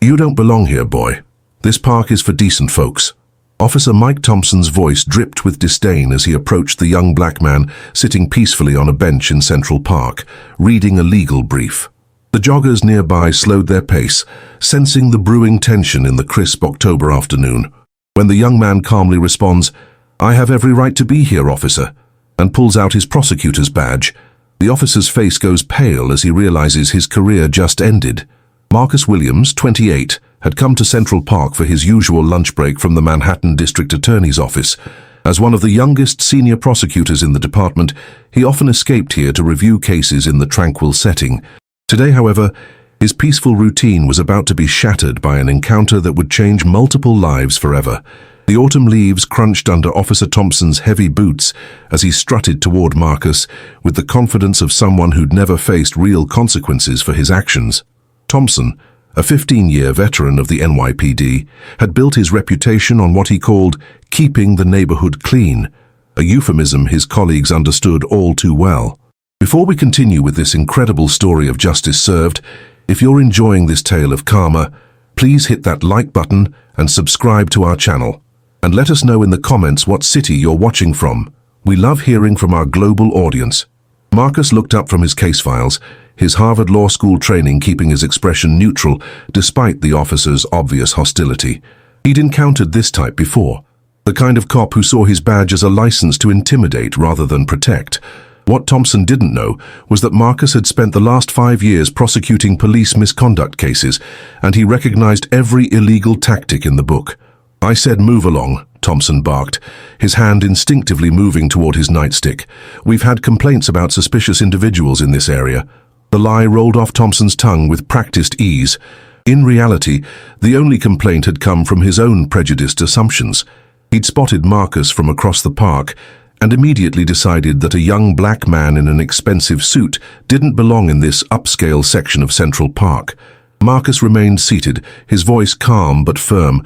"You don't belong here, boy. This park is for decent folks." Officer Mike Thompson's voice dripped with disdain as he approached the young black man sitting peacefully on a bench in Central Park, reading a legal brief. The joggers nearby slowed their pace, sensing the brewing tension in the crisp October afternoon. When the young man calmly responds, "I have every right to be here, officer," and pulls out his prosecutor's badge, the officer's face goes pale as he realizes his career just ended. Marcus Williams, 28, had come to Central Park for his usual lunch break from the Manhattan District Attorney's office. As one of the youngest senior prosecutors in the department, he often escaped here to review cases in the tranquil setting. Today, however, his peaceful routine was about to be shattered by an encounter that would change multiple lives forever. The autumn leaves crunched under Officer Thompson's heavy boots as he strutted toward Marcus with the confidence of someone who'd never faced real consequences for his actions. Thompson, a 15-year veteran of the NYPD, had built his reputation on what he called keeping the neighborhood clean, a euphemism his colleagues understood all too well. Before we continue with this incredible story of justice served, if you're enjoying this tale of karma, please hit that like button and subscribe to our channel. And let us know in the comments what city you're watching from. We love hearing from our global audience. Marcus looked up from his case files, his Harvard Law School training keeping his expression neutral despite the officer's obvious hostility. He'd encountered this type before, the kind of cop who saw his badge as a license to intimidate rather than protect. What Thompson didn't know was that Marcus had spent the last 5 years prosecuting police misconduct cases, and he recognized every illegal tactic in the book. "I said move along," Thompson barked, his hand instinctively moving toward his nightstick. "We've had complaints about suspicious individuals in this area." The lie rolled off Thompson's tongue with practiced ease. In reality, the only complaint had come from his own prejudiced assumptions. He'd spotted Marcus from across the park and immediately decided that a young black man in an expensive suit didn't belong in this upscale section of Central Park. Marcus remained seated, his voice calm but firm.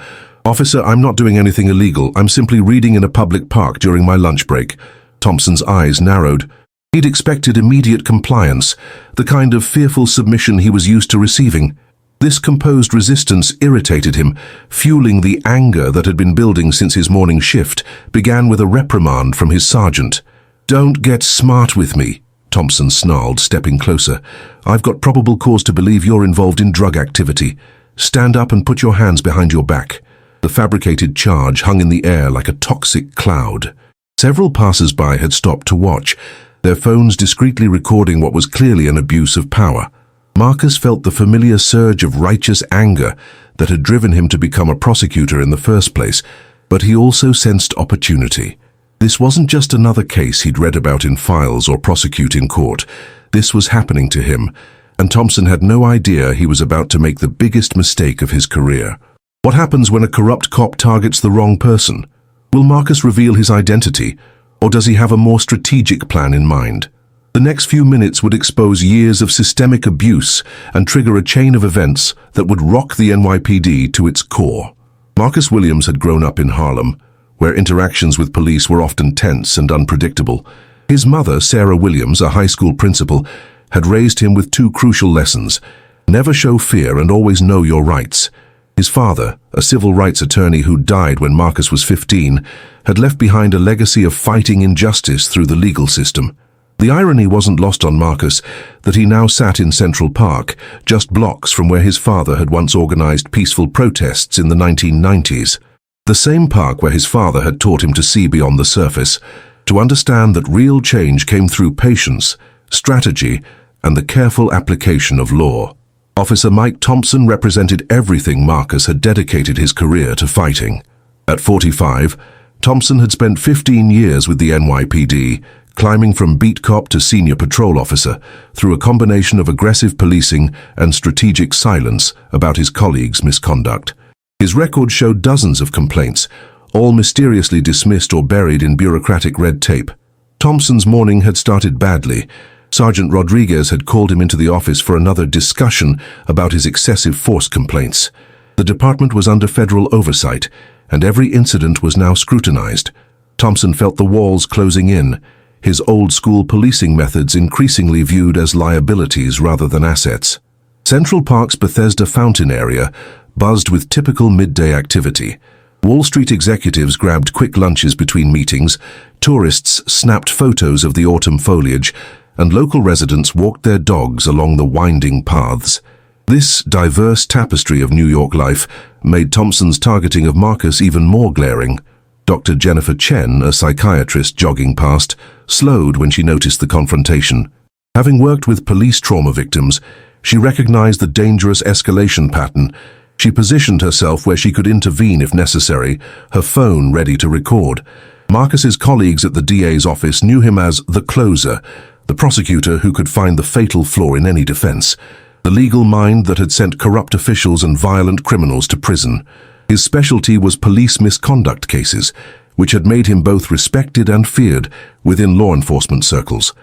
"Officer, I'm not doing anything illegal. I'm simply reading in a public park during my lunch break." Thompson's eyes narrowed. He'd expected immediate compliance, the kind of fearful submission he was used to receiving. This composed resistance irritated him, fueling the anger that had been building since his morning shift began with a reprimand from his sergeant. "Don't get smart with me," Thompson snarled, stepping closer. "I've got probable cause to believe you're involved in drug activity. Stand up and put your hands behind your back." The fabricated charge hung in the air like a toxic cloud. Several passers-by had stopped to watch, their phones discreetly recording what was clearly an abuse of power. Marcus felt the familiar surge of righteous anger that had driven him to become a prosecutor in the first place, but he also sensed opportunity. This wasn't just another case he'd read about in files or prosecute in court. This was happening to him, and Thompson had no idea he was about to make the biggest mistake of his career. What happens when a corrupt cop targets the wrong person? Will Marcus reveal his identity, or does he have a more strategic plan in mind? The next few minutes would expose years of systemic abuse and trigger a chain of events that would rock the NYPD to its core. Marcus Williams had grown up in Harlem, where interactions with police were often tense and unpredictable. His mother, Sarah Williams, a high school principal, had raised him with two crucial lessons: never show fear and always know your rights. His father, a civil rights attorney who died when Marcus was 15, had left behind a legacy of fighting injustice through the legal system. The irony wasn't lost on Marcus that he now sat in Central Park, just blocks from where his father had once organized peaceful protests in the 1990s. The same park where his father had taught him to see beyond the surface, to understand that real change came through patience, strategy, and the careful application of law. Officer Mike Thompson represented everything Marcus had dedicated his career to fighting. At 45, Thompson had spent 15 years with the NYPD, climbing from beat cop to senior patrol officer through a combination of aggressive policing and strategic silence about his colleagues' misconduct. His record showed dozens of complaints, all mysteriously dismissed or buried in bureaucratic red tape. Thompson's morning had started badly. Sergeant Rodriguez had called him into the office for another discussion about his excessive force complaints. The department was under federal oversight, and every incident was now scrutinized. Thompson felt the walls closing in, his old-school policing methods increasingly viewed as liabilities rather than assets. Central Park's Bethesda Fountain area, buzzed with typical midday activity. Wall Street executives grabbed quick lunches between meetings, tourists snapped photos of the autumn foliage, and local residents walked their dogs along the winding paths. This diverse tapestry of New York life made Thompson's targeting of Marcus even more glaring. Dr. Jennifer Chen, a psychiatrist jogging past, slowed when she noticed the confrontation. Having worked with police trauma victims, she recognized the dangerous escalation pattern. She positioned herself where she could intervene if necessary, her phone ready to record. Marcus's colleagues at the DA's office knew him as the closer, the prosecutor who could find the fatal flaw in any defense, the legal mind that had sent corrupt officials and violent criminals to prison. His specialty was police misconduct cases, which had made him both respected and feared within law enforcement circles.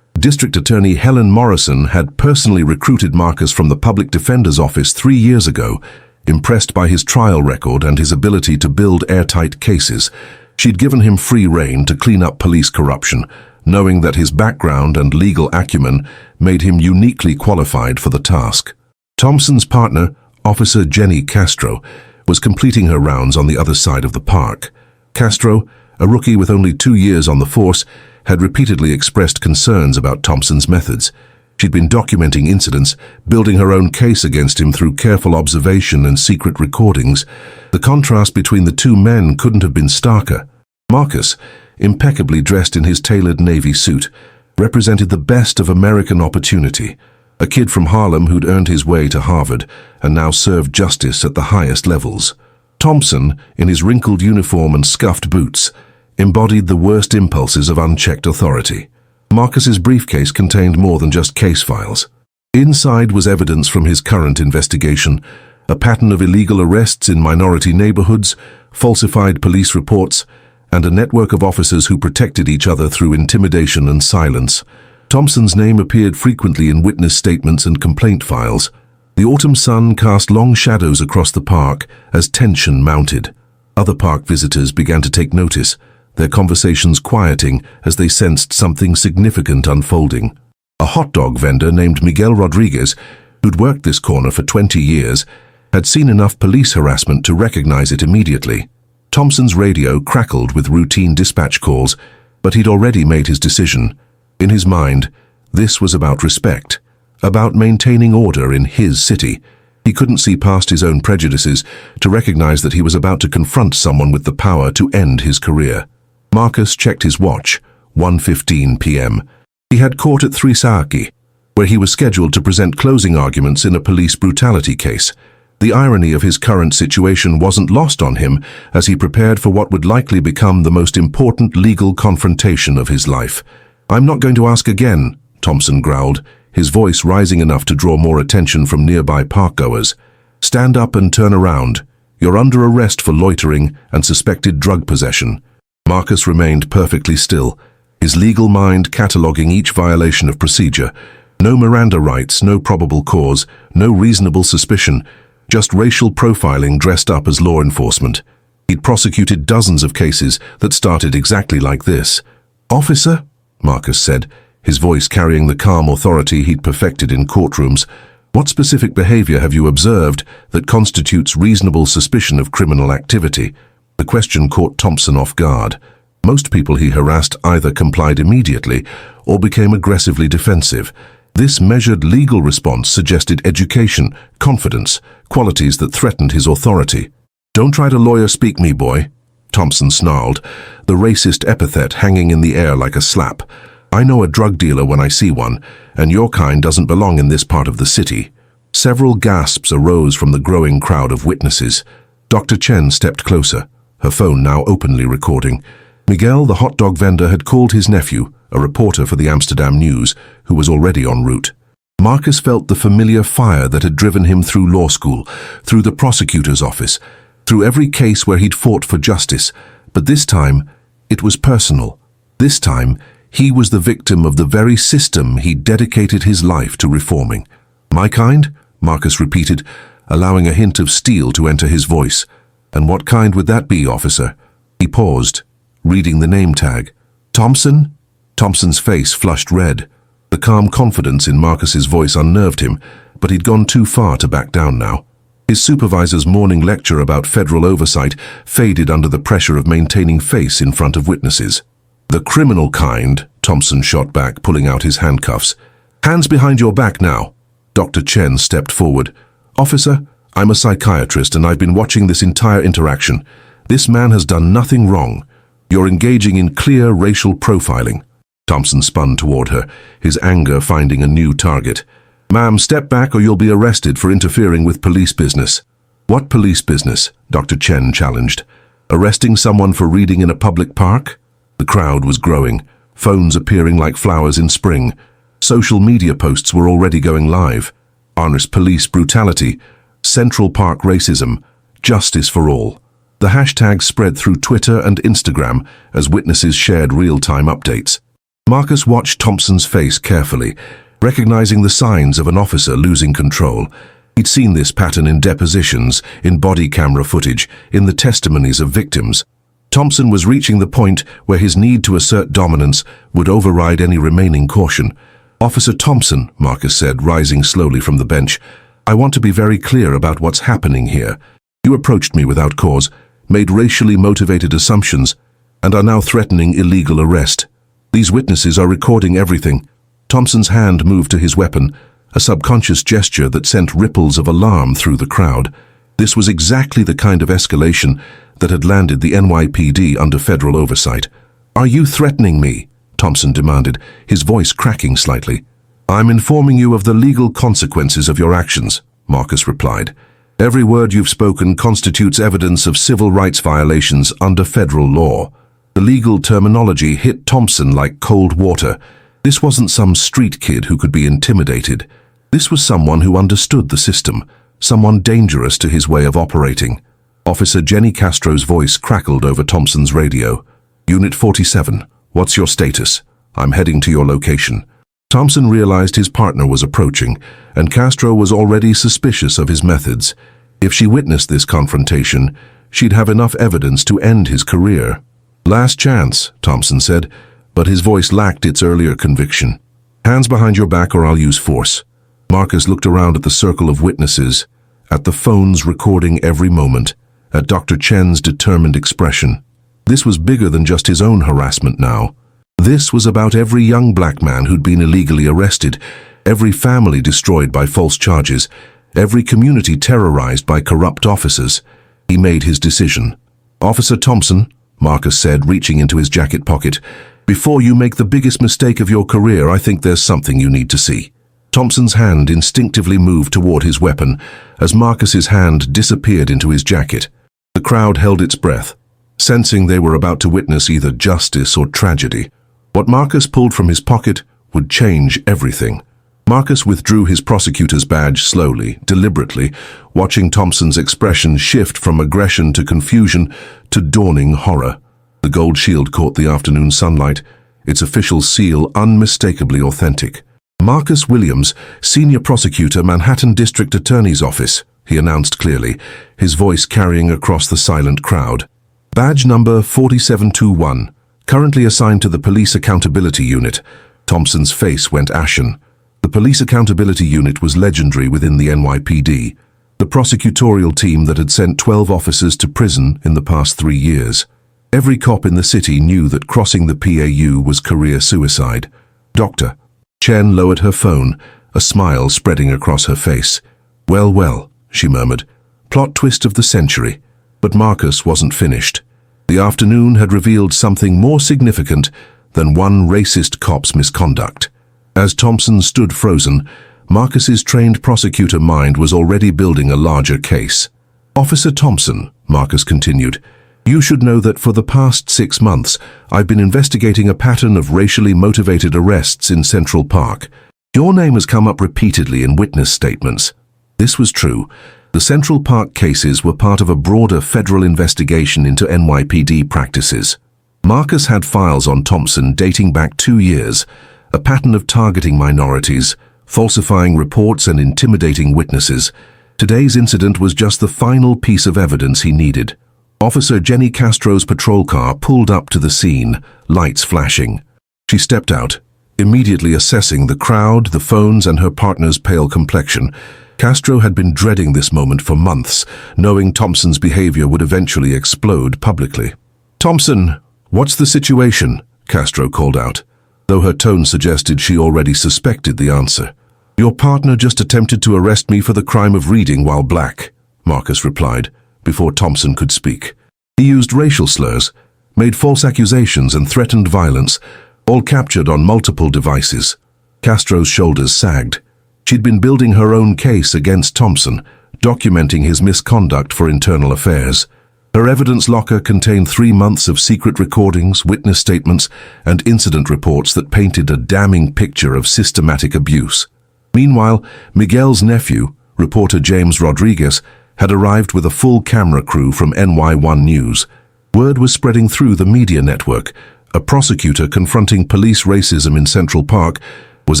District Attorney Helen Morrison had personally recruited Marcus from the Public Defender's Office 3 years ago. Impressed by his trial record and his ability to build airtight cases, she'd given him free rein to clean up police corruption, knowing that his background and legal acumen made him uniquely qualified for the task. Thompson's partner, Officer Jenny Castro, was completing her rounds on the other side of the park. Castro, a rookie with only 2 years on the force, had repeatedly expressed concerns about Thompson's methods. She'd been documenting incidents, building her own case against him through careful observation and secret recordings. The contrast between the two men couldn't have been starker. Marcus, impeccably dressed in his tailored navy suit, represented the best of American opportunity. A kid from Harlem who'd earned his way to Harvard and now served justice at the highest levels. Thompson, in his wrinkled uniform and scuffed boots, embodied the worst impulses of unchecked authority. Marcus's briefcase contained more than just case files. Inside was evidence from his current investigation, a pattern of illegal arrests in minority neighborhoods, falsified police reports, and a network of officers who protected each other through intimidation and silence. Thompson's name appeared frequently in witness statements and complaint files. The autumn sun cast long shadows across the park as tension mounted. Other park visitors began to take notice, their conversations quieting as they sensed something significant unfolding. A hot dog vendor named Miguel Rodriguez, who'd worked this corner for 20 years, had seen enough police harassment to recognize it immediately. Thompson's radio crackled with routine dispatch calls, but he'd already made his decision. In his mind, this was about respect, about maintaining order in his city. He couldn't see past his own prejudices to recognize that he was about to confront someone with the power to end his career. Marcus checked his watch, 1:15 p.m. He had court at Thrisaki, where he was scheduled to present closing arguments in a police brutality case. The irony of his current situation wasn't lost on him as he prepared for what would likely become the most important legal confrontation of his life. "I'm not going to ask again," Thompson growled, his voice rising enough to draw more attention from nearby parkgoers. "Stand up and turn around. You're under arrest for loitering and suspected drug possession." Marcus remained perfectly still, his legal mind cataloging each violation of procedure. No Miranda rights, no probable cause, no reasonable suspicion, just racial profiling dressed up as law enforcement. He'd prosecuted dozens of cases that started exactly like this. "Officer," Marcus said, his voice carrying the calm authority he'd perfected in courtrooms, "what specific behavior have you observed that constitutes reasonable suspicion of criminal activity?" The question caught Thompson off guard. Most people he harassed either complied immediately or became aggressively defensive. This measured legal response suggested education, confidence, qualities that threatened his authority. "Don't try to lawyer speak me, boy," Thompson snarled, the racist epithet hanging in the air like a slap. "I know a drug dealer when I see one, and your kind doesn't belong in this part of the city." Several gasps arose from the growing crowd of witnesses. Dr. Chen stepped closer, her phone now openly recording. Miguel, the hot dog vendor, had called his nephew, a reporter for the Amsterdam News, who was already en route. Marcus felt the familiar fire that had driven him through law school, through the prosecutor's office, through every case where he'd fought for justice. But this time, it was personal. This time, he was the victim of the very system he'd dedicated his life to reforming. "My kind?" Marcus repeated, allowing a hint of steel to enter his voice. "And what kind would that be, officer?" He paused, reading the name tag. "Thompson?" Thompson's face flushed red. The calm confidence in Marcus's voice unnerved him, but he'd gone too far to back down now. His supervisor's morning lecture about federal oversight faded under the pressure of maintaining face in front of witnesses. "The criminal kind," Thompson shot back, pulling out his handcuffs. "Hands behind your back now." Dr. Chen stepped forward. "Officer, I'm a psychiatrist and I've been watching this entire interaction. This man has done nothing wrong. You're engaging in clear racial profiling." Thompson spun toward her, his anger finding a new target. "Ma'am, step back or you'll be arrested for interfering with police business." "What police business?" Dr. Chen challenged. "Arresting someone for reading in a public park?" The crowd was growing, phones appearing like flowers in spring. Social media posts were already going live. Honest police brutality, Central Park racism, justice for all. The hashtag spread through Twitter and Instagram as witnesses shared real-time updates. Marcus watched Thompson's face carefully, recognizing the signs of an officer losing control. He'd seen this pattern in depositions, in body camera footage, in the testimonies of victims. Thompson was reaching the point where his need to assert dominance would override any remaining caution. "Officer Thompson," Marcus said, rising slowly from the bench, "I want to be very clear about what's happening here. You approached me without cause, made racially motivated assumptions, and are now threatening illegal arrest. These witnesses are recording everything." Thompson's hand moved to his weapon, a subconscious gesture that sent ripples of alarm through the crowd. This was exactly the kind of escalation that had landed the NYPD under federal oversight. "Are you threatening me?" Thompson demanded, his voice cracking slightly. "I'm informing you of the legal consequences of your actions," Marcus replied. "Every word you've spoken constitutes evidence of civil rights violations under federal law." The legal terminology hit Thompson like cold water. This wasn't some street kid who could be intimidated. This was someone who understood the system, someone dangerous to his way of operating. Officer Jenny Castro's voice crackled over Thompson's radio. "Unit 47, what's your status? I'm heading to your location." Thompson realized his partner was approaching, and Castro was already suspicious of his methods. If she witnessed this confrontation, she'd have enough evidence to end his career. "Last chance," Thompson said, but his voice lacked its earlier conviction. "Hands behind your back or I'll use force." Marcus looked around at the circle of witnesses, at the phones recording every moment, at Dr. Chen's determined expression. This was bigger than just his own harassment now. This was about every young black man who'd been illegally arrested, every family destroyed by false charges, every community terrorized by corrupt officers. He made his decision. "Officer Thompson," Marcus said, reaching into his jacket pocket, "before you make the biggest mistake of your career, I think there's something you need to see." Thompson's hand instinctively moved toward his weapon as Marcus's hand disappeared into his jacket. The crowd held its breath, sensing they were about to witness either justice or tragedy. What Marcus pulled from his pocket would change everything. Marcus withdrew his prosecutor's badge slowly, deliberately, watching Thompson's expression shift from aggression to confusion to dawning horror. The gold shield caught the afternoon sunlight, its official seal unmistakably authentic. "Marcus Williams, Senior Prosecutor, Manhattan District Attorney's Office," he announced clearly, his voice carrying across the silent crowd. "Badge number 4721. Currently assigned to the Police Accountability Unit." Thompson's face went ashen. The Police Accountability Unit was legendary within the NYPD, the prosecutorial team that had sent 12 officers to prison in the past 3 years. Every cop in the city knew that crossing the PAU was career suicide. "Doctor." Chen lowered her phone, a smile spreading across her face. "Well, well," she murmured. "Plot twist of the century." But Marcus wasn't finished. The afternoon had revealed something more significant than one racist cop's misconduct. As Thompson stood frozen, Marcus's trained prosecutor mind was already building a larger case. "Officer Thompson," Marcus continued, "you should know that for the past 6 months, I've been investigating a pattern of racially motivated arrests in Central Park. Your name has come up repeatedly in witness statements." This was true. The Central Park cases were part of a broader federal investigation into NYPD practices. Marcus had files on Thompson dating back 2 years, a pattern of targeting minorities, falsifying reports and intimidating witnesses. Today's incident was just the final piece of evidence he needed. Officer Jenny Castro's patrol car pulled up to the scene, lights flashing. She stepped out, immediately assessing the crowd, the phones, and her partner's pale complexion. Castro had been dreading this moment for months, knowing Thompson's behavior would eventually explode publicly. "Thompson, what's the situation?" Castro called out, though her tone suggested she already suspected the answer. "Your partner just attempted to arrest me for the crime of reading while black," Marcus replied, before Thompson could speak. "He used racial slurs, made false accusations and threatened violence, all captured on multiple devices." Castro's shoulders sagged. She'd been building her own case against Thompson, documenting his misconduct for internal affairs. Her evidence locker contained 3 months of secret recordings, witness statements, and incident reports that painted a damning picture of systematic abuse. Meanwhile, Miguel's nephew, reporter James Rodriguez, had arrived with a full camera crew from NY1 News. Word was spreading through the media network. A prosecutor confronting police racism in Central Park was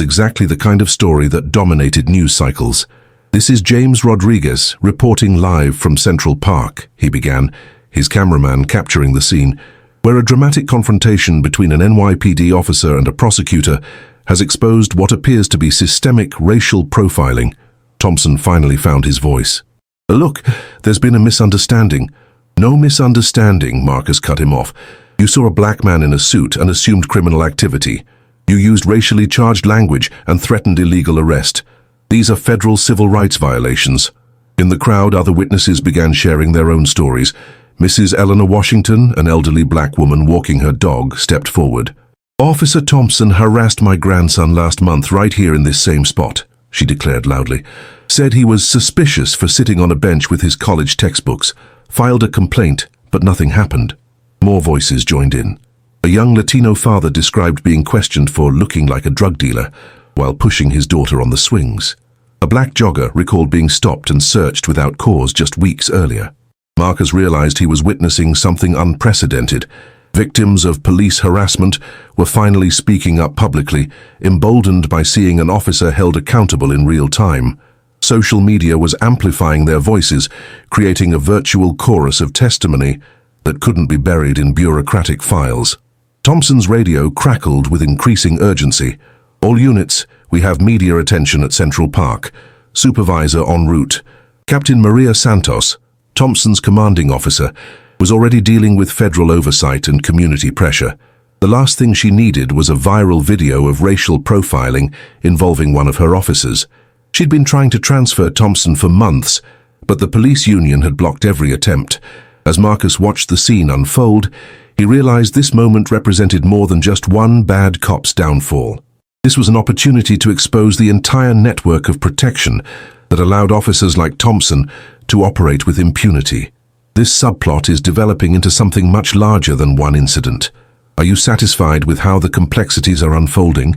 exactly the kind of story that dominated news cycles. "This is James Rodriguez, reporting live from Central Park," he began, his cameraman capturing the scene, where a dramatic confrontation between an NYPD officer and a prosecutor has exposed what appears to be systemic racial profiling. Thompson finally found his voice. "Look, there's been a misunderstanding." "No misunderstanding," Marcus cut him off. "You saw a black man in a suit and assumed criminal activity. You used racially charged language and threatened illegal arrest. These are federal civil rights violations." In the crowd, other witnesses began sharing their own stories. Mrs. Eleanor Washington, an elderly black woman walking her dog, stepped forward. "Officer Thompson harassed my grandson last month right here in this same spot," she declared loudly. "Said he was suspicious for sitting on a bench with his college textbooks. Filed a complaint, but nothing happened." More voices joined in. A young Latino father described being questioned for looking like a drug dealer while pushing his daughter on the swings. A black jogger recalled being stopped and searched without cause just weeks earlier. Marcus realized he was witnessing something unprecedented. Victims of police harassment were finally speaking up publicly, emboldened by seeing an officer held accountable in real time. Social media was amplifying their voices, creating a virtual chorus of testimony that couldn't be buried in bureaucratic files. Thompson's radio crackled with increasing urgency. "All units, we have media attention at Central Park. Supervisor en route." Captain Maria Santos, Thompson's commanding officer, was already dealing with federal oversight and community pressure. The last thing she needed was a viral video of racial profiling involving one of her officers. She'd been trying to transfer Thompson for months, but the police union had blocked every attempt. As Marcus watched the scene unfold, he realized this moment represented more than just one bad cop's downfall. This was an opportunity to expose the entire network of protection that allowed officers like Thompson to operate with impunity. This subplot is developing into something much larger than one incident. Are you satisfied with how the complexities are unfolding?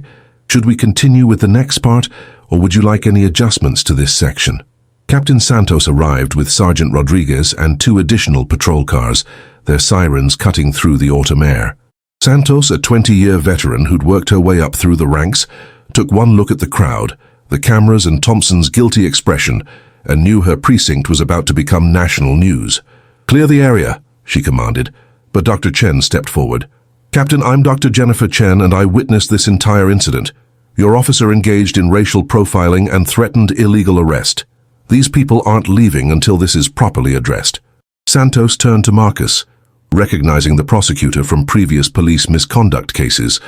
Should we continue with the next part, or would you like any adjustments to this section? Captain Santos arrived with Sergeant Rodriguez and 2 additional patrol cars, their sirens cutting through the autumn air. Santos, a 20-year veteran who'd worked her way up through the ranks, took one look at the crowd, the cameras and Thompson's guilty expression, and knew her precinct was about to become national news. "Clear the area," she commanded, but Dr. Chen stepped forward. "Captain, I'm Dr. Jennifer Chen, and I witnessed this entire incident. Your officer engaged in racial profiling and threatened illegal arrest. These people aren't leaving until this is properly addressed." Santos turned to Marcus. Recognizing the prosecutor from previous police misconduct cases,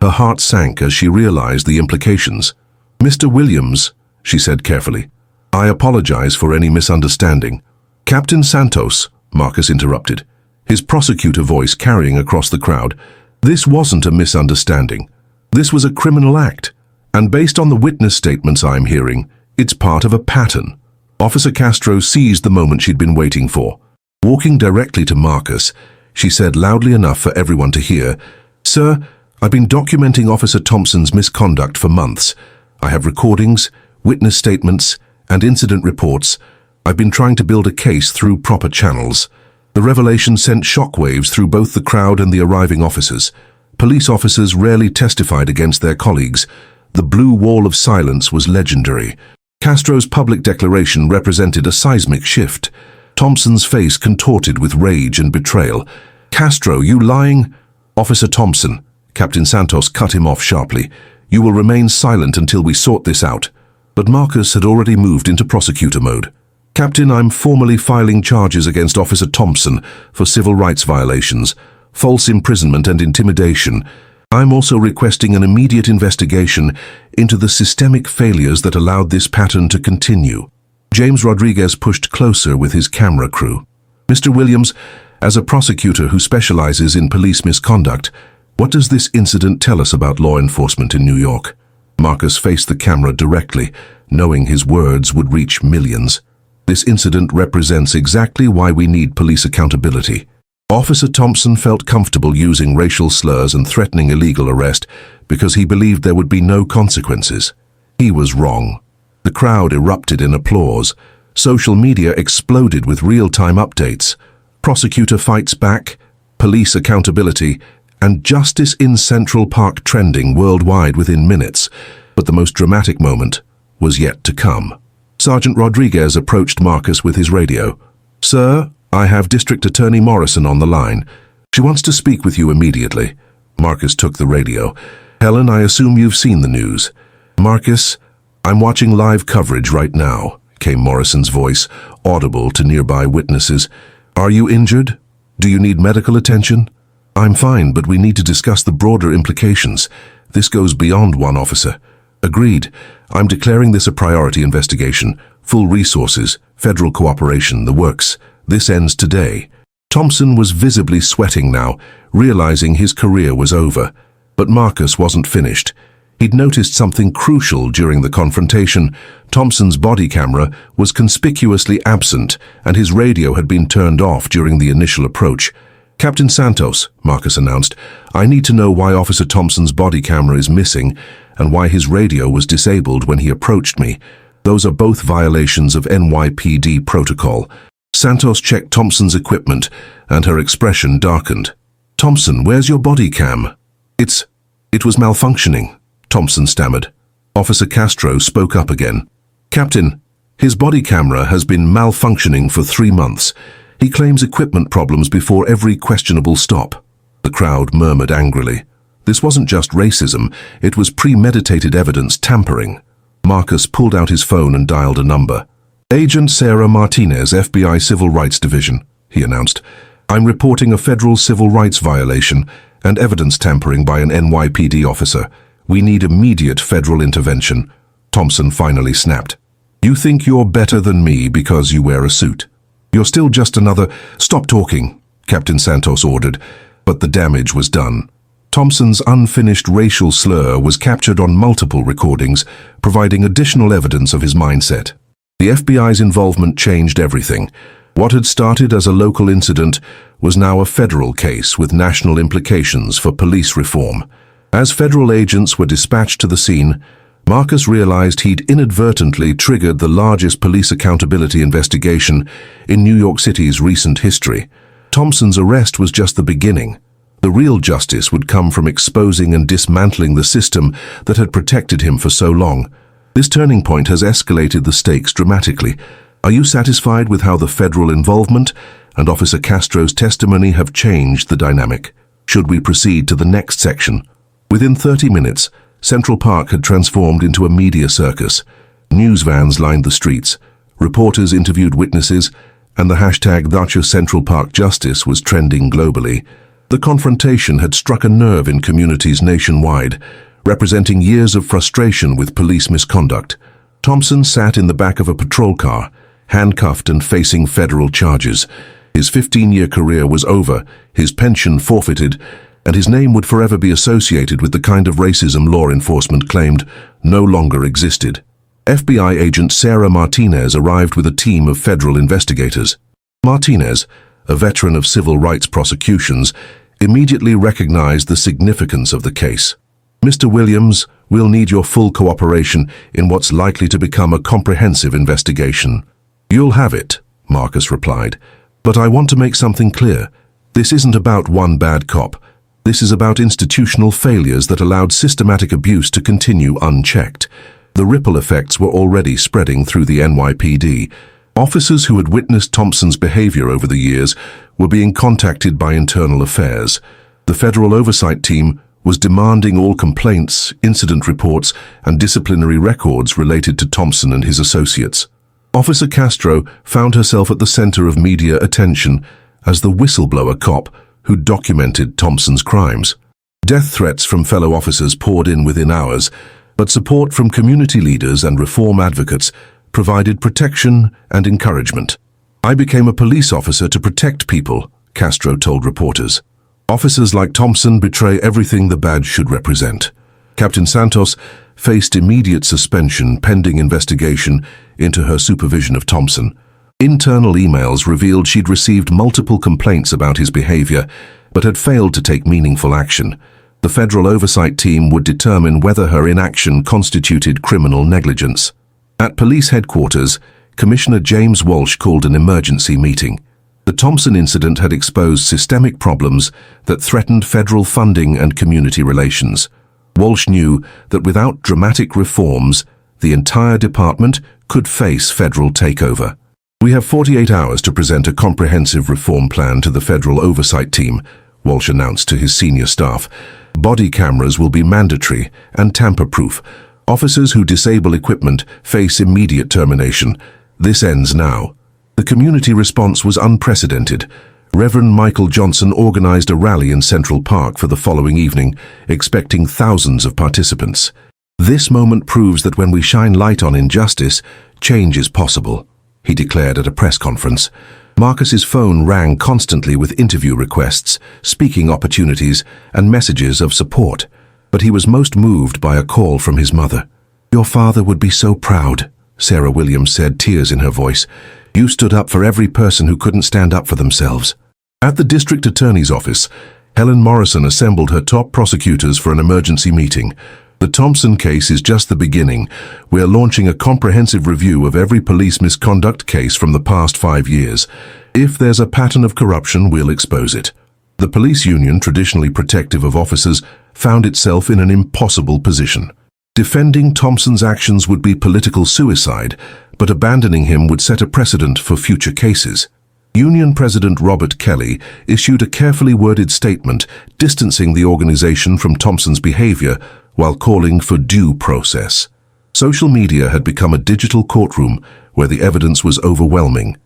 her heart sank as she realized the implications. "Mr. Williams," she said carefully, "I apologize for any misunderstanding." "Captain Santos," Marcus interrupted, his prosecutor voice carrying across the crowd, "this wasn't a misunderstanding. This was a criminal act, and based on the witness statements I'm hearing, it's part of a pattern." Officer Castro seized the moment she'd been waiting for. Walking directly to Marcus, she said loudly enough for everyone to hear, "Sir, I've been documenting Officer Thompson's misconduct for months. I have recordings, witness statements, and incident reports. I've been trying to build a case through proper channels." The revelation sent shockwaves through both the crowd and the arriving officers. Police officers rarely testified against their colleagues. The blue wall of silence was legendary. Castro's public declaration represented a seismic shift. Thompson's face contorted with rage and betrayal. "Castro, you lying—" "Officer Thompson," Captain Santos cut him off sharply. "You will remain silent until we sort this out." But Marcus had already moved into prosecutor mode. "Captain, I'm formally filing charges against Officer Thompson for civil rights violations, false imprisonment and intimidation. I'm also requesting an immediate investigation into the systemic failures that allowed this pattern to continue." James Rodriguez pushed closer with his camera crew. "Mr. Williams, as a prosecutor who specializes in police misconduct, what does this incident tell us about law enforcement in New York?" Marcus faced the camera directly, knowing his words would reach millions. "This incident represents exactly why we need police accountability." Officer Thompson felt comfortable using racial slurs and threatening illegal arrest because he believed there would be no consequences. He was wrong. The crowd erupted in applause. Social media exploded with real-time updates. Prosecutor fights back, police accountability, and justice in Central Park trending worldwide within minutes. But the most dramatic moment was yet to come. Sergeant Rodriguez approached Marcus with his radio. "Sir, I have District Attorney Morrison on the line. She wants to speak with you immediately." Marcus took the radio. "Helen, I assume you've seen the news." "Marcus, I'm watching live coverage right now," came Morrison's voice, audible to nearby witnesses. "Are you injured? Do you need medical attention?" "I'm fine, but we need to discuss the broader implications. This goes beyond one officer." "Agreed. I'm declaring this a priority investigation. Full resources, federal cooperation, the works. This ends today." Thompson was visibly sweating now, realizing his career was over. But Marcus wasn't finished. He'd noticed something crucial during the confrontation. Thompson's body camera was conspicuously absent, and his radio had been turned off during the initial approach. "Captain Santos," Marcus announced, "I need to know why Officer Thompson's body camera is missing and why his radio was disabled when he approached me. Those are both violations of NYPD protocol." Santos checked Thompson's equipment, and her expression darkened. "Thompson, where's your body cam?" It was malfunctioning," Thompson stammered. Officer Castro spoke up again. "Captain, his body camera has been malfunctioning for 3 months. He claims equipment problems before every questionable stop." The crowd murmured angrily. This wasn't just racism, it was premeditated evidence tampering. Marcus pulled out his phone and dialed a number. "Agent Sarah Martinez, FBI Civil Rights Division," he announced. "I'm reporting a federal civil rights violation and evidence tampering by an NYPD officer. We need immediate federal intervention." Thompson finally snapped. "You think you're better than me because you wear a suit? You're still just another—" "Stop talking," Captain Santos ordered, but the damage was done. Thompson's unfinished racial slur was captured on multiple recordings, providing additional evidence of his mindset. The FBI's involvement changed everything. What had started as a local incident was now a federal case with national implications for police reform. As federal agents were dispatched to the scene, Marcus realized he'd inadvertently triggered the largest police accountability investigation in New York City's recent history. Thompson's arrest was just the beginning. The real justice would come from exposing and dismantling the system that had protected him for so long. This turning point has escalated the stakes dramatically. Are you satisfied with how the federal involvement and Officer Castro's testimony have changed the dynamic? Should we proceed to the next section? Within 30 minutes, Central Park had transformed into a media circus. News vans lined the streets. Reporters interviewed witnesses, and the hashtag #ThatcherCentralParkJustice was trending globally. The confrontation had struck a nerve in communities nationwide, representing years of frustration with police misconduct. Thompson sat in the back of a patrol car, handcuffed and facing federal charges. His 15-year career was over, his pension forfeited, and his name would forever be associated with the kind of racism law enforcement claimed no longer existed. FBI agent Sarah Martinez arrived with a team of federal investigators. Martinez, a veteran of civil rights prosecutions, immediately recognized the significance of the case. "Mr. Williams, we'll need your full cooperation in what's likely to become a comprehensive investigation." "You'll have it," Marcus replied. "But I want to make something clear. This isn't about one bad cop. This is about institutional failures that allowed systematic abuse to continue unchecked. The ripple effects were already spreading through the NYPD. Officers who had witnessed Thompson's behavior over the years were being contacted by internal affairs. The federal oversight team was demanding all complaints, incident reports, and disciplinary records related to Thompson and his associates. Officer Castro found herself at the center of media attention as the whistleblower cop who documented Thompson's crimes. Death threats from fellow officers poured in within hours, but support from community leaders and reform advocates provided protection and encouragement. "I became a police officer to protect people," Castro told reporters. "Officers like Thompson betray everything the badge should represent." Captain Santos faced immediate suspension pending investigation into her supervision of Thompson. Internal emails revealed she'd received multiple complaints about his behavior, but had failed to take meaningful action. The federal oversight team would determine whether her inaction constituted criminal negligence. At police headquarters, Commissioner James Walsh called an emergency meeting. The Thompson incident had exposed systemic problems that threatened federal funding and community relations. Walsh knew that without dramatic reforms, the entire department could face federal takeover. "We have 48 hours to present a comprehensive reform plan to the federal oversight team," Walsh announced to his senior staff. "Body cameras will be mandatory and tamper-proof. Officers who disable equipment face immediate termination. This ends now." The community response was unprecedented. Reverend Michael Johnson organized a rally in Central Park for the following evening, expecting thousands of participants. "This moment proves that when we shine light on injustice, change is possible," he declared at a press conference. Marcus's phone rang constantly with interview requests, speaking opportunities, and messages of support. But he was most moved by a call from his mother. "Your father would be so proud," Sarah Williams said, tears in her voice. "You stood up for every person who couldn't stand up for themselves." At the district attorney's office, Helen Morrison assembled her top prosecutors for an emergency meeting. "The Thompson case is just the beginning. We're launching a comprehensive review of every police misconduct case from the past 5 years. If there's a pattern of corruption, we'll expose it." The police union, traditionally protective of officers, found itself in an impossible position. Defending Thompson's actions would be political suicide, but abandoning him would set a precedent for future cases. Union President Robert Kelly issued a carefully worded statement distancing the organization from Thompson's behavior while calling for due process. Social media had become a digital courtroom where the evidence was overwhelming.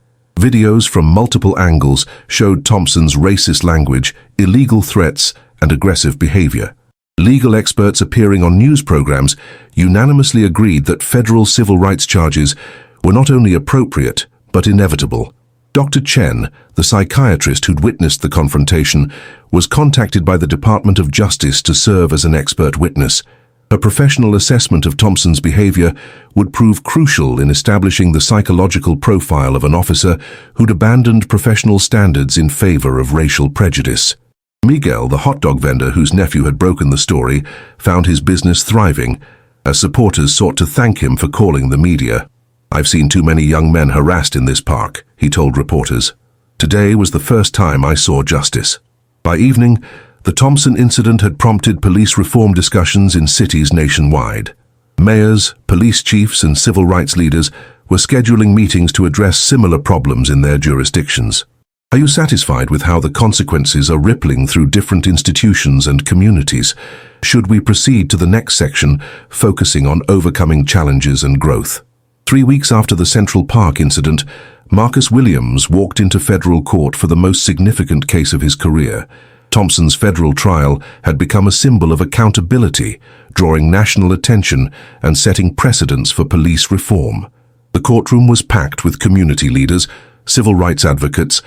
Videos from multiple angles showed Thompson's racist language, illegal threats, and aggressive behavior. Legal experts appearing on news programs unanimously agreed that federal civil rights charges were not only appropriate, but inevitable. Dr. Chen, the psychiatrist who'd witnessed the confrontation, was contacted by the Department of Justice to serve as an expert witness. Her professional assessment of Thompson's behavior would prove crucial in establishing the psychological profile of an officer who'd abandoned professional standards in favor of racial prejudice. Miguel, the hot dog vendor whose nephew had broken the story, found his business thriving as supporters sought to thank him for calling the media. "I've seen too many young men harassed in this park," he told reporters. "Today was the first time I saw justice." By evening, the Thompson incident had prompted police reform discussions in cities nationwide. Mayors, police chiefs, and civil rights leaders were scheduling meetings to address similar problems in their jurisdictions. Are you satisfied with how the consequences are rippling through different institutions and communities? Should we proceed to the next section, focusing on overcoming challenges and growth? 3 weeks after the Central Park incident, Marcus Williams walked into federal court for the most significant case of his career. Thompson's federal trial had become a symbol of accountability, drawing national attention and setting precedents for police reform. The courtroom was packed with community leaders, civil rights advocates,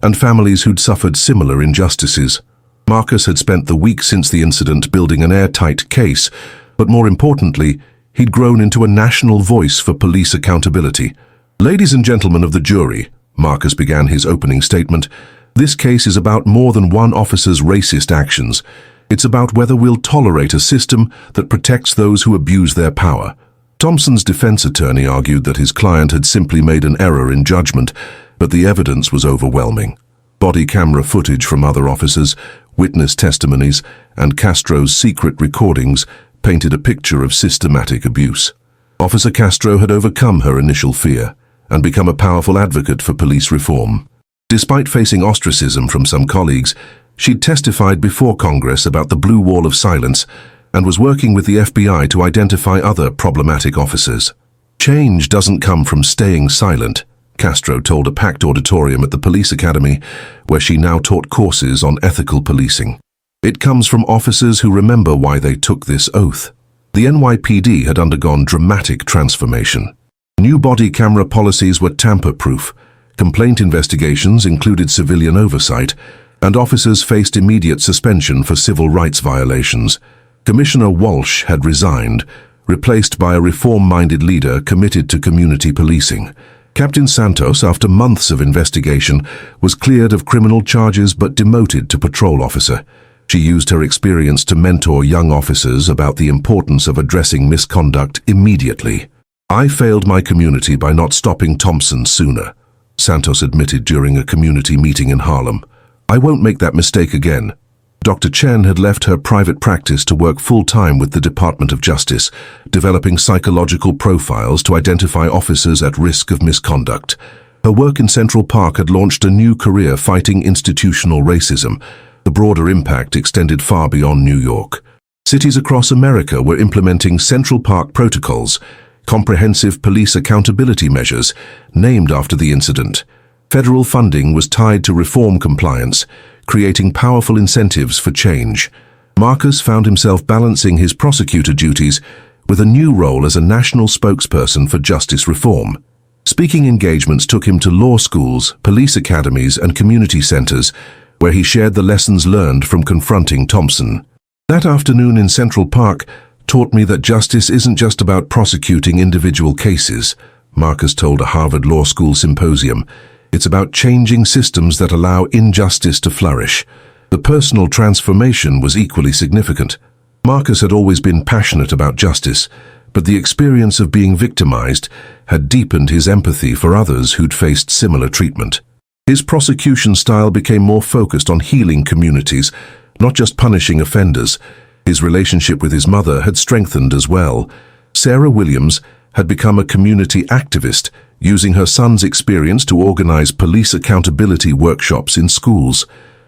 and families who'd suffered similar injustices. Marcus had spent the week since the incident building an airtight case, but more importantly, he'd grown into a national voice for police accountability. "Ladies and gentlemen of the jury," Marcus began his opening statement, "this case is about more than one officer's racist actions. It's about whether we'll tolerate a system that protects those who abuse their power." Thompson's defense attorney argued that his client had simply made an error in judgment, but the evidence was overwhelming. Body camera footage from other officers, witness testimonies, and Castro's secret recordings painted a picture of systematic abuse. Officer Castro had overcome her initial fear and become a powerful advocate for police reform. Despite facing ostracism from some colleagues, She'd testified before Congress about the blue wall of silence and was working with the FBI to identify other problematic officers. Change doesn't come from staying silent, Castro told a packed auditorium at the police academy, where she now taught courses on ethical policing. It comes from officers who remember why they took this oath. The NYPD had undergone dramatic transformation. New body camera policies were tamper-proof, complaint investigations included civilian oversight, and officers faced immediate suspension for civil rights violations. Commissioner Walsh had resigned, replaced by a reform-minded leader committed to community policing. Captain Santos, after months of investigation, was cleared of criminal charges but demoted to patrol officer. She used her experience to mentor young officers about the importance of addressing misconduct immediately. "I failed my community by not stopping Thompson sooner," Santos admitted during a community meeting in Harlem. "I won't make that mistake again." Dr. Chen had left her private practice to work full-time with the Department of Justice, developing psychological profiles to identify officers at risk of misconduct. Her work in Central Park had launched a new career fighting institutional racism. The broader impact extended far beyond New York. Cities across America were implementing Central Park protocols, comprehensive police accountability measures, named after the incident. Federal funding was tied to reform compliance, creating powerful incentives for change. Marcus found himself balancing his prosecutor duties with a new role as a national spokesperson for justice reform. Speaking engagements took him to law schools, police academies, and community centers, where he shared the lessons learned from confronting Thompson. "That afternoon in Central Park taught me that justice isn't just about prosecuting individual cases," Marcus told a Harvard Law School symposium. "It's about changing systems that allow injustice to flourish." The personal transformation was equally significant. Marcus had always been passionate about justice, but the experience of being victimized had deepened his empathy for others who'd faced similar treatment. His prosecution style became more focused on healing communities, not just punishing offenders. His relationship with his mother had strengthened as well. Sarah Williams had become a community activist, using her son's experience to organize police accountability workshops in schools.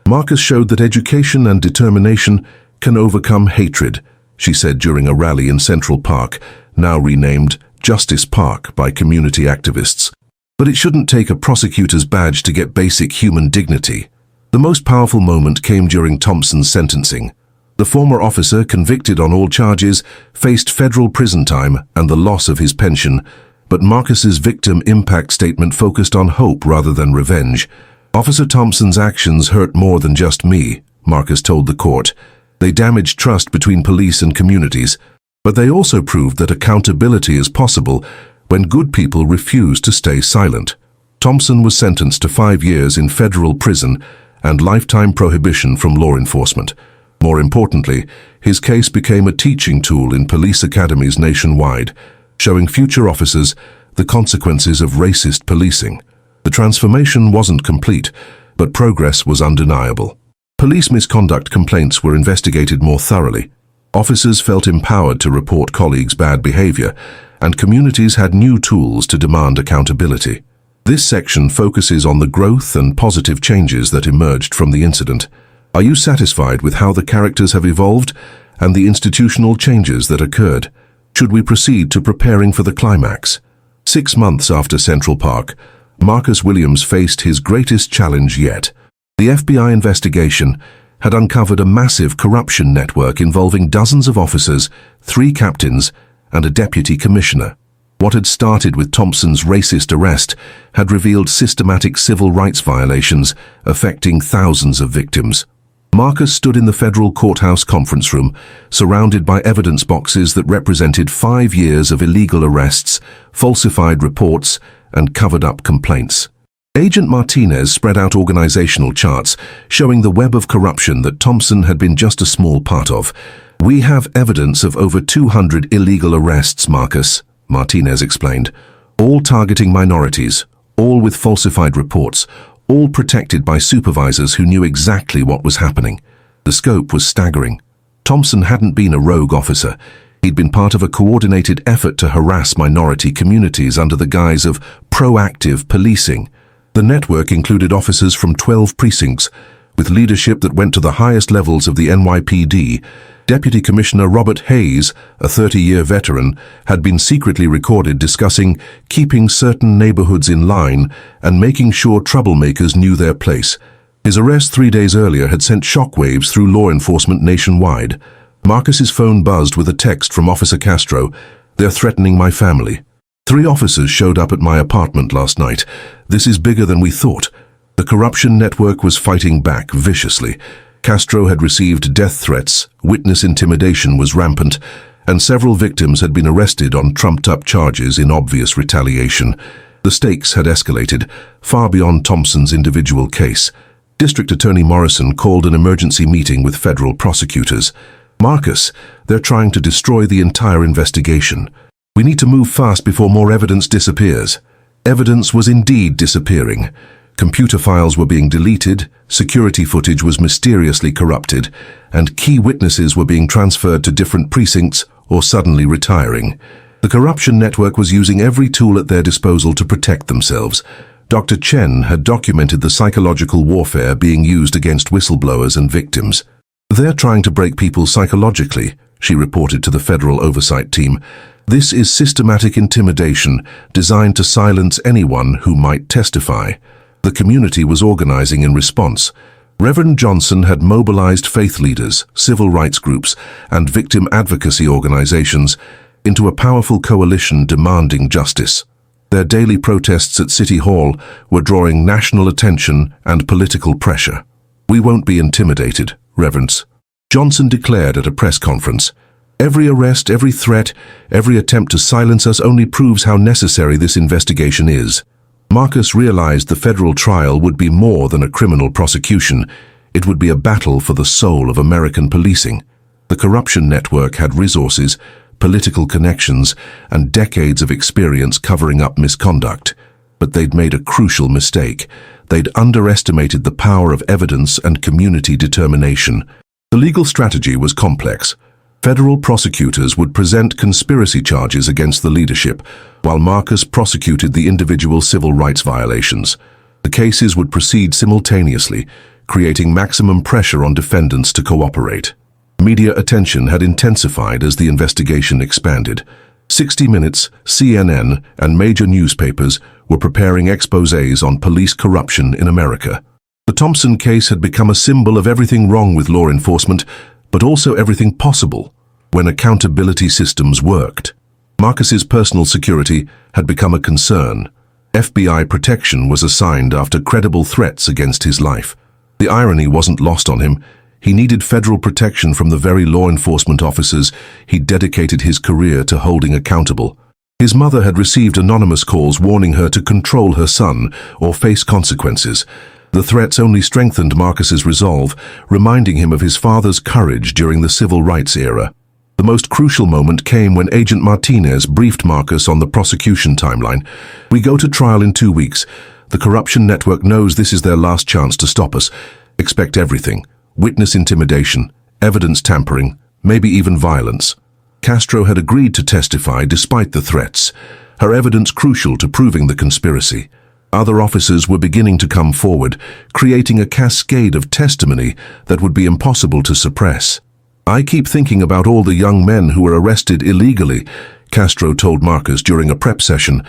Marcus showed that education and determination can overcome hatred, she said during a rally in Central Park, now renamed Justice Park by community activists. But it shouldn't take a prosecutor's badge to get basic human dignity. The most powerful moment came during Thompson's sentencing. The former officer, convicted on all charges, faced federal prison time and the loss of his pension, but Marcus's victim impact statement focused on hope rather than revenge. "Officer Thompson's actions hurt more than just me," Marcus told the court. "They damaged trust between police and communities, but they also proved that accountability is possible when good people refuse to stay silent." Thompson was sentenced to 5 years in federal prison and lifetime prohibition from law enforcement. More importantly, his case became a teaching tool in police academies nationwide, showing future officers the consequences of racist policing. The transformation wasn't complete, but progress was undeniable. Police misconduct complaints were investigated more thoroughly. Officers felt empowered to report colleagues' bad behavior, and communities had new tools to demand accountability. This section focuses on the growth and positive changes that emerged from the incident. Are you satisfied with how the characters have evolved and the institutional changes that occurred? Should we proceed to preparing for the climax? 6 months after Central Park, Marcus Williams faced his greatest challenge yet. The FBI investigation had uncovered a massive corruption network involving dozens of officers, 3 captains, and a deputy commissioner. What had started with Thompson's racist arrest had revealed systematic civil rights violations affecting thousands of victims. Marcus stood in the federal courthouse conference room, surrounded by evidence boxes that represented 5 years of illegal arrests, falsified reports, and covered-up complaints. Agent Martinez spread out organizational charts showing the web of corruption that Thompson had been just a small part of. "We have evidence of over 200 illegal arrests, Marcus," Martinez explained, "all targeting minorities, all with falsified reports, all protected by supervisors who knew exactly what was happening." The scope was staggering. Thompson hadn't been a rogue officer. He'd been part of a coordinated effort to harass minority communities under the guise of proactive policing. The network included officers from 12 precincts, With leadership that went to the highest levels of the NYPD, Deputy Commissioner Robert Hayes, a 30-year veteran, had been secretly recorded discussing keeping certain neighborhoods in line and making sure troublemakers knew their place. His arrest 3 days earlier had sent shockwaves through law enforcement nationwide. Marcus's phone buzzed with a text from Officer Castro. "They're threatening my family. 3 officers showed up at my apartment last night. This is bigger than we thought." The corruption network was fighting back viciously. Castro had received death threats, witness intimidation was rampant, and several victims had been arrested on trumped-up charges in obvious retaliation. The stakes had escalated, far beyond Thompson's individual case. District Attorney Morrison called an emergency meeting with federal prosecutors. "Marcus, they're trying to destroy the entire investigation. We need to move fast before more evidence disappears." Evidence was indeed disappearing. Computer files were being deleted, security footage was mysteriously corrupted, and key witnesses were being transferred to different precincts or suddenly retiring. The corruption network was using every tool at their disposal to protect themselves. Dr. Chen had documented the psychological warfare being used against whistleblowers and victims. "They're trying to break people psychologically," she reported to the federal oversight team. "This is systematic intimidation designed to silence anyone who might testify." The community was organizing in response. Reverend Johnson had mobilized faith leaders, civil rights groups, and victim advocacy organizations into a powerful coalition demanding justice. Their daily protests at City Hall were drawing national attention and political pressure. "We won't be intimidated, Reverends," Johnson declared at a press conference. "Every arrest, every threat, every attempt to silence us only proves how necessary this investigation is." Marcus realized the federal trial would be more than a criminal prosecution. It would be a battle for the soul of American policing. The corruption network had resources, political connections, and decades of experience covering up misconduct. But they'd made a crucial mistake. They'd underestimated the power of evidence and community determination. The legal strategy was complex. Federal prosecutors would present conspiracy charges against the leadership, while Marcus prosecuted the individual civil rights violations. The cases would proceed simultaneously, creating maximum pressure on defendants to cooperate. Media attention had intensified as the investigation expanded. 60 Minutes, CNN, and major newspapers were preparing exposés on police corruption in America. The Thompson case had become a symbol of everything wrong with law enforcement, but also everything possible when accountability systems worked. Marcus's personal security had become a concern. FBI protection was assigned after credible threats against his life. The irony wasn't lost on him. He needed federal protection from the very law enforcement officers he'd dedicated his career to holding accountable. His mother had received anonymous calls warning her to control her son or face consequences. The threats only strengthened Marcus's resolve, reminding him of his father's courage during the civil rights era. The most crucial moment came when Agent Martinez briefed Marcus on the prosecution timeline. "We go to trial in 2 weeks. The corruption network knows this is their last chance to stop us. Expect everything. Witness intimidation, evidence tampering, maybe even violence." Castro had agreed to testify despite the threats, her evidence crucial to proving the conspiracy. Other officers were beginning to come forward, creating a cascade of testimony that would be impossible to suppress. "I keep thinking about all the young men who were arrested illegally," Castro told Marcus during a prep session.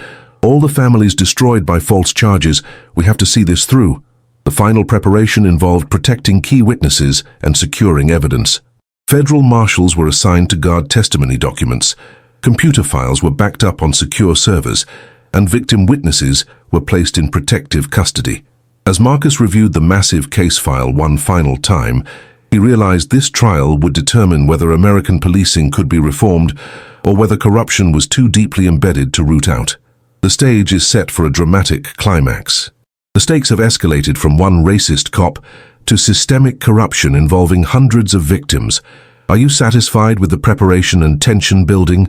"All the families destroyed by false charges. We have to see this through." The final preparation involved protecting key witnesses and securing evidence. Federal marshals were assigned to guard testimony documents. Computer files were backed up on secure servers, and victim witnesses were placed in protective custody. As Marcus reviewed the massive case file one final time, he realized this trial would determine whether American policing could be reformed or whether corruption was too deeply embedded to root out. The stage is set for a dramatic climax. The stakes have escalated from one racist cop to systemic corruption involving hundreds of victims. Are you satisfied with the preparation and tension building?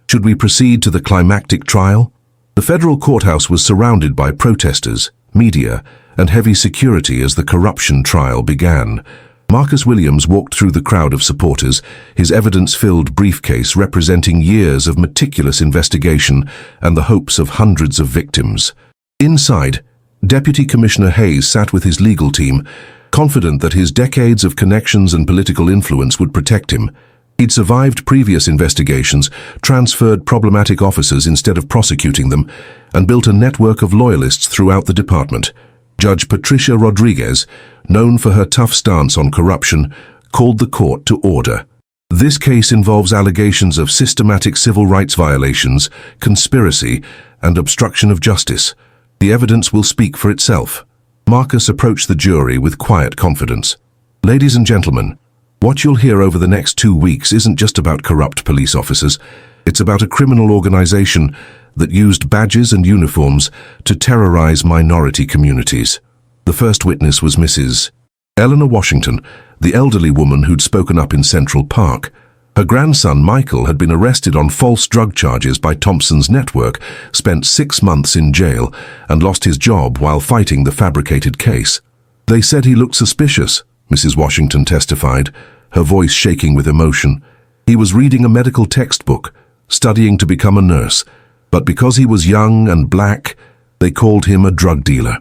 Should we proceed to the climactic trial? The federal courthouse was surrounded by protesters, media, and heavy security as the corruption trial began. Marcus Williams walked through the crowd of supporters, his evidence-filled briefcase representing years of meticulous investigation and the hopes of hundreds of victims. Inside, Deputy Commissioner Hayes sat with his legal team, confident that his decades of connections and political influence would protect him. He'd survived previous investigations, transferred problematic officers instead of prosecuting them, and built a network of loyalists throughout the department. Judge Patricia Rodriguez, known for her tough stance on corruption, called the court to order. This case involves allegations of systematic civil rights violations, conspiracy, and obstruction of justice. The evidence will speak for itself. Marcus approached the jury with quiet confidence. Ladies and gentlemen, what you'll hear over the next 2 weeks isn't just about corrupt police officers. It's about a criminal organization that used badges and uniforms to terrorize minority communities. The first witness was Mrs. Eleanor Washington, the elderly woman who'd spoken up in Central Park. Her grandson, Michael, had been arrested on false drug charges by Thompson's network, spent 6 months in jail, and lost his job while fighting the fabricated case. They said he looked suspicious, Mrs. Washington testified, her voice shaking with emotion. He was reading a medical textbook, studying to become a nurse, but because he was young and black, they called him a drug dealer.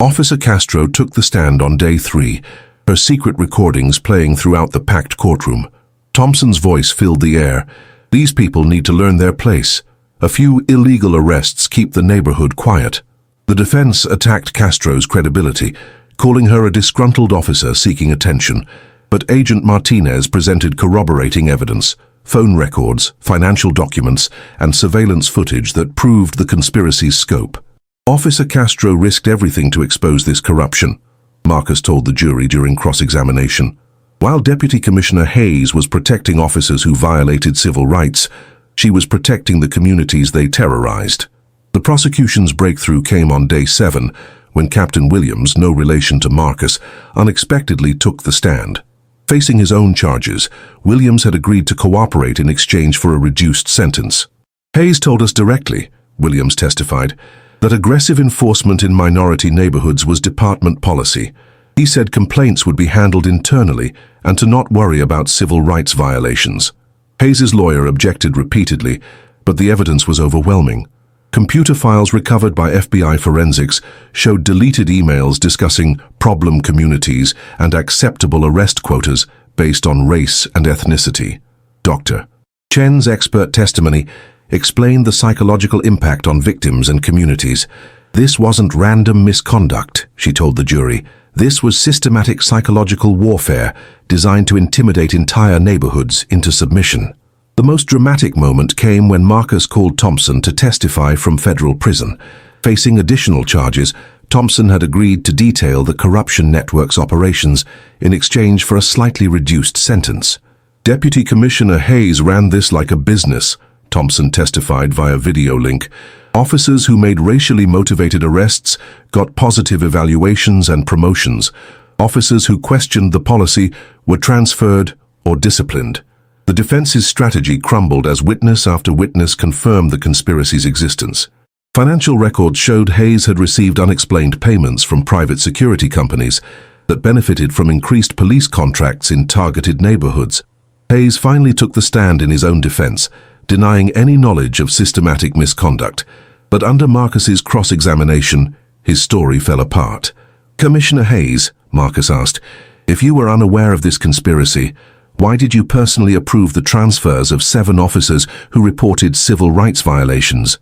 Officer Castro took the stand on day 3, her secret recordings playing throughout the packed courtroom. Thompson's voice filled the air. These people need to learn their place. A few illegal arrests keep the neighborhood quiet. The defense attacked Castro's credibility, calling her a disgruntled officer seeking attention. But Agent Martinez presented corroborating evidence, phone records, financial documents, and surveillance footage that proved the conspiracy's scope. Officer Castro risked everything to expose this corruption, Marcus told the jury during cross-examination. While Deputy Commissioner Hayes was protecting officers who violated civil rights, she was protecting the communities they terrorized. The prosecution's breakthrough came on day 7, when Captain Williams, no relation to Marcus, unexpectedly took the stand. Facing his own charges, Williams had agreed to cooperate in exchange for a reduced sentence. Hayes told us directly, Williams testified, that aggressive enforcement in minority neighborhoods was department policy. He said complaints would be handled internally and to not worry about civil rights violations. Hayes's lawyer objected repeatedly, but the evidence was overwhelming. Computer files recovered by FBI forensics showed deleted emails discussing problem communities and acceptable arrest quotas based on race and ethnicity. Dr. Chen's expert testimony explained the psychological impact on victims and communities. This wasn't random misconduct, she told the jury. This was systematic psychological warfare designed to intimidate entire neighborhoods into submission. The most dramatic moment came when Marcus called Thompson to testify from federal prison. Facing additional charges, Thompson had agreed to detail the corruption network's operations in exchange for a slightly reduced sentence. Deputy Commissioner Hayes ran this like a business, Thompson testified via video link. Officers who made racially motivated arrests got positive evaluations and promotions. Officers who questioned the policy were transferred or disciplined. The defense's strategy crumbled as witness after witness confirmed the conspiracy's existence. Financial records showed Hayes had received unexplained payments from private security companies that benefited from increased police contracts in targeted neighborhoods. Hayes finally took the stand in his own defense, denying any knowledge of systematic misconduct. But under Marcus's cross-examination, his story fell apart. Commissioner Hayes, Marcus asked, if you were unaware of this conspiracy, why did you personally approve the transfers of 7 officers who reported civil rights violations?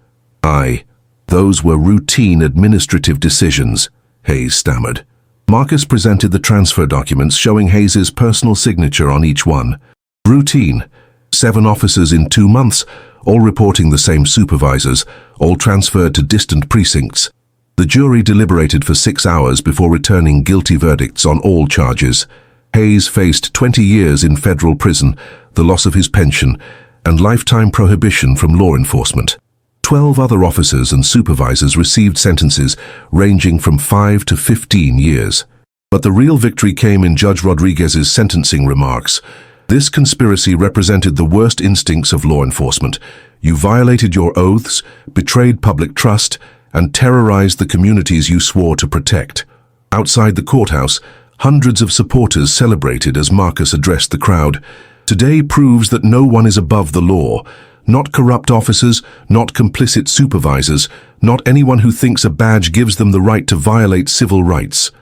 Those were routine administrative decisions, Hayes stammered. Marcus presented the transfer documents showing Hayes's personal signature on each one. Routine. 7 officers in 2 months, all reporting the same supervisors, all transferred to distant precincts. The jury deliberated for 6 hours before returning guilty verdicts on all charges. Hayes faced 20 years in federal prison, the loss of his pension, and lifetime prohibition from law enforcement. 12 other officers and supervisors received sentences ranging from 5 to 15 years. But the real victory came in Judge Rodriguez's sentencing remarks. This conspiracy represented the worst instincts of law enforcement. You violated your oaths, betrayed public trust, and terrorized the communities you swore to protect. Outside the courthouse, hundreds of supporters celebrated as Marcus addressed the crowd. Today proves that no one is above the law. Not corrupt officers, not complicit supervisors, not anyone who thinks a badge gives them the right to violate civil rights.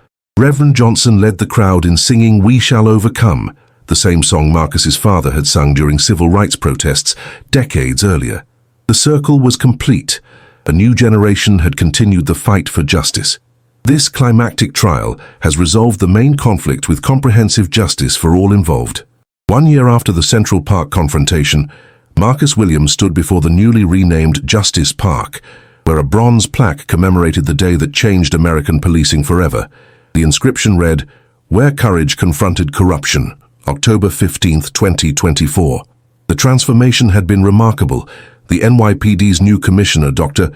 Reverend Johnson led the crowd in singing "We Shall Overcome," the same song Marcus's father had sung during civil rights protests decades earlier. The circle was complete. A new generation had continued the fight for justice. This climactic trial has resolved the main conflict with comprehensive justice for all involved. 1 year after the Central Park confrontation, Marcus Williams stood before the newly renamed Justice Park, where a bronze plaque commemorated the day that changed American policing forever. The inscription read, "Where Courage Confronted Corruption, October 15, 2024. The transformation had been remarkable. The NYPD's new commissioner, Dr.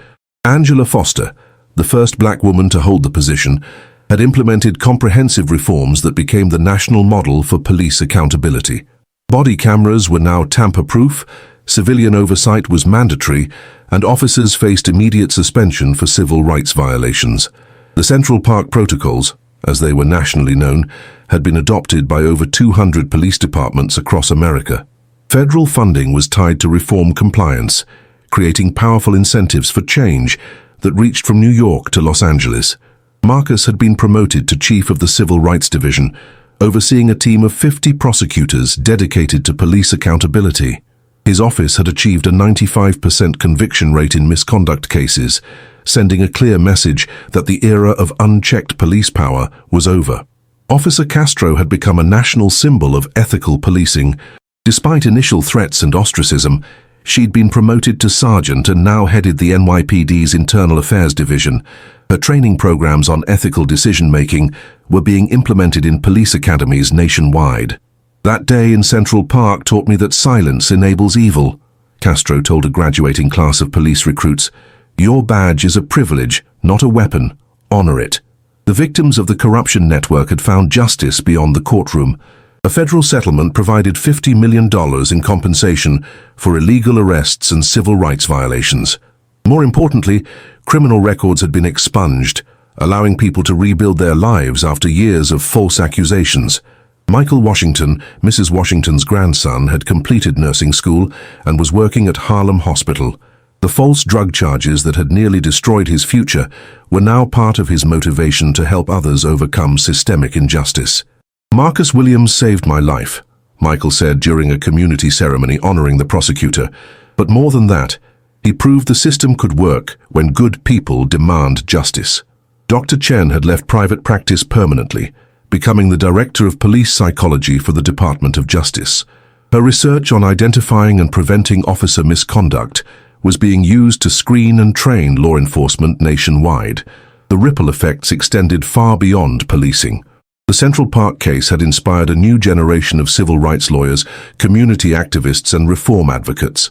Angela Foster, the first black woman to hold the position, had implemented comprehensive reforms that became the national model for police accountability. Body cameras were now tamper-proof, civilian oversight was mandatory, and officers faced immediate suspension for civil rights violations. The Central Park Protocols, as they were nationally known, had been adopted by over 200 police departments across America. Federal funding was tied to reform compliance, creating powerful incentives for change that reached from New York to Los Angeles. Marcus had been promoted to chief of the Civil Rights Division, overseeing a team of 50 prosecutors dedicated to police accountability. His office had achieved a 95% conviction rate in misconduct cases, sending a clear message that the era of unchecked police power was over. Officer Castro had become a national symbol of ethical policing. Despite initial threats and ostracism, she'd been promoted to sergeant and now headed the NYPD's Internal Affairs Division. Her training programs on ethical decision-making were being implemented in police academies nationwide. "That day in Central Park taught me that silence enables evil," Castro told a graduating class of police recruits. "Your badge is a privilege, not a weapon. Honor it." The victims of the corruption network had found justice beyond the courtroom. A federal settlement provided $50 million in compensation for illegal arrests and civil rights violations. More importantly, criminal records had been expunged, allowing people to rebuild their lives after years of false accusations. Michael Washington, Mrs. Washington's grandson, had completed nursing school and was working at Harlem Hospital. The false drug charges that had nearly destroyed his future were now part of his motivation to help others overcome systemic injustice. "Marcus Williams saved my life," Michael said during a community ceremony honoring the prosecutor. "But more than that, he proved the system could work when good people demand justice." Dr. Chen had left private practice permanently, becoming the director of police psychology for the Department of Justice. Her research on identifying and preventing officer misconduct was being used to screen and train law enforcement nationwide. The ripple effects extended far beyond policing. The Central Park case had inspired a new generation of civil rights lawyers, community activists, and reform advocates.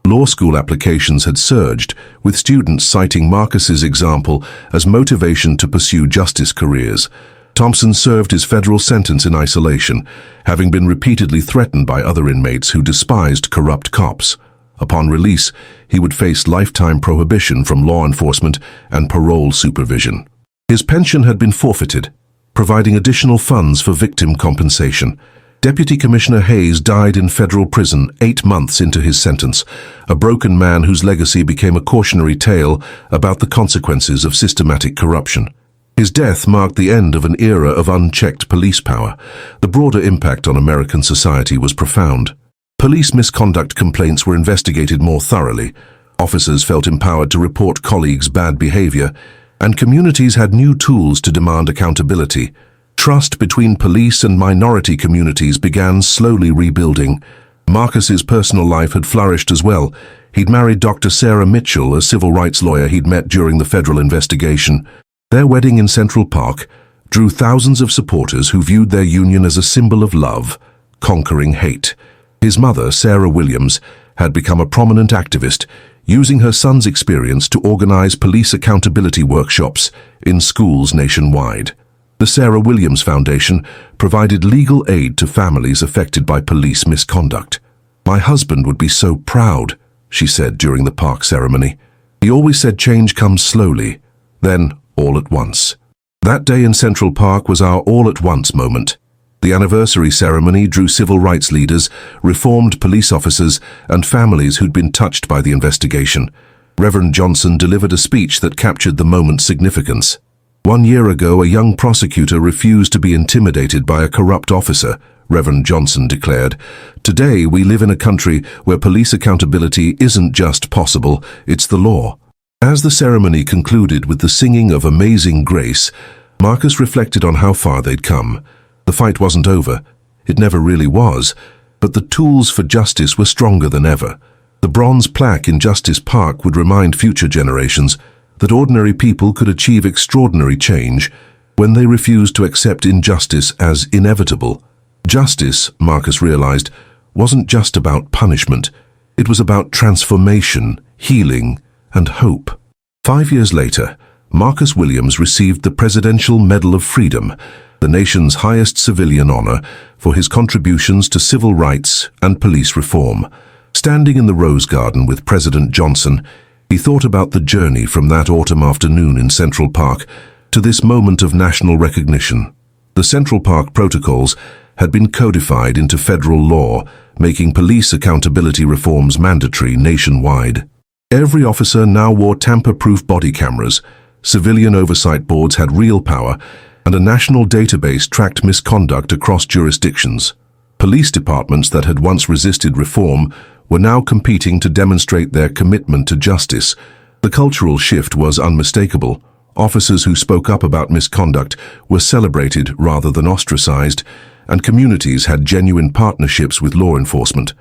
Law school applications had surged, with students citing Marcus's example as motivation to pursue justice careers. Thompson served his federal sentence in isolation, having been repeatedly threatened by other inmates who despised corrupt cops. Upon release, he would face lifetime prohibition from law enforcement and parole supervision. His pension had been forfeited, providing additional funds for victim compensation. Deputy Commissioner Hayes died in federal prison 8 months into his sentence, a broken man whose legacy became a cautionary tale about the consequences of systematic corruption. His death marked the end of an era of unchecked police power. The broader impact on American society was profound. Police misconduct complaints were investigated more thoroughly. Officers felt empowered to report colleagues' bad behavior, and communities had new tools to demand accountability. Trust between police and minority communities began slowly rebuilding. Marcus's personal life had flourished as well. He'd married Dr. Sarah Mitchell, a civil rights lawyer he'd met during the federal investigation. Their wedding in Central Park drew thousands of supporters who viewed their union as a symbol of love, conquering hate. His mother, Sarah Williams, had become a prominent activist, using her son's experience to organize police accountability workshops in schools nationwide. The Sarah Williams Foundation provided legal aid to families affected by police misconduct. "My husband would be so proud," she said during the park ceremony. "He always said change comes slowly, then all at once." That day in Central Park was our all-at-once moment. The anniversary ceremony drew civil rights leaders, reformed police officers, and families who'd been touched by the investigation. Reverend Johnson delivered a speech that captured the moment's significance. 1 year ago, a young prosecutor refused to be intimidated by a corrupt officer, Reverend Johnson declared. Today, we live in a country where police accountability isn't just possible, it's the law. As the ceremony concluded with the singing of Amazing Grace, Marcus reflected on how far they'd come. The fight wasn't over. It never really was. But the tools for justice were stronger than ever. The bronze plaque in Justice Park would remind future generations that ordinary people could achieve extraordinary change when they refused to accept injustice as inevitable. Justice, Marcus realized, wasn't just about punishment. It was about transformation, healing, and hope. 5 years later, Marcus Williams received the Presidential Medal of Freedom, the nation's highest civilian honor, for his contributions to civil rights and police reform. Standing in the Rose Garden with President Johnson, he thought about the journey from that autumn afternoon in Central Park to this moment of national recognition. The Central Park protocols had been codified into federal law, making police accountability reforms mandatory nationwide. Every officer now wore tamper-proof body cameras, civilian oversight boards had real power, and a national database tracked misconduct across jurisdictions. Police departments that had once resisted reform were now competing to demonstrate their commitment to justice. The cultural shift was unmistakable. Officers who spoke up about misconduct were celebrated rather than ostracized, and communities had genuine partnerships with law enforcement.